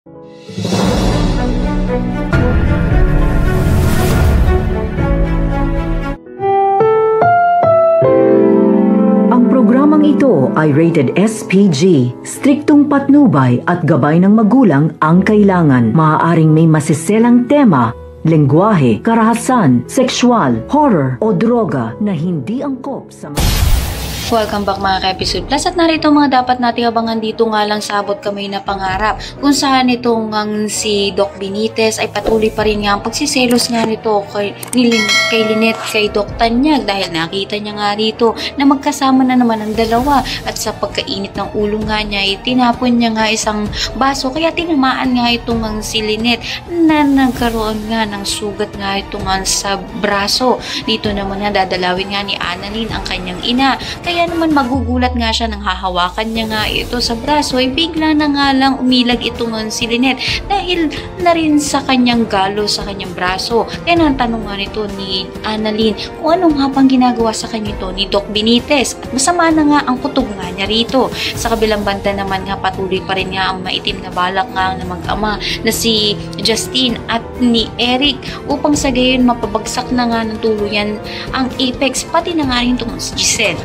Ang programang ito ay rated SPG. Striktong patnubay at gabay ng magulang ang kailangan. Maaaring may masiselang tema, lengguwahe, karahasan, sexual, horror o droga na hindi angkop sa Welcome back mga ka-episode plus at narito mga dapat nating abangan dito nga lang sa abot kamay na pangarap kung saan itong si Doc Benitez ay patuloy pa rin nga ang pagsiselos nga nito kay Lynette, kay Doc Tanyag dahil nakita niya nga rito na magkasama na naman ang dalawa at sa pagkainit ng ulo nga niya ay tinapon niya nga isang baso kaya tinamaan nga itong si Lynette na nagkaroon nga ng sugat nga itong sa braso. Dito naman nga dadalawin nga ni Annalyn ang kanyang ina kaya naman magugulat nga siya nang hahawakan niya nga ito sa braso ay bigla na nga lang umilag itong si Lynette dahil na rin sa kanyang galo sa kanyang braso. Kaya natanong nga nito ni Annalyn kung anong hapang ginagawa sa kanya ito ni Doc Benitez at masama na nga ang kutob nga niya rito. Sa kabilang banda naman nga patuloy pa rin nga ang maitim na balak nga ng mag-ama na si Justine at ni Eric upang sa gayon mapabagsak na nga ng tuluyan ang Apex pati na nga rin itong si Giselle.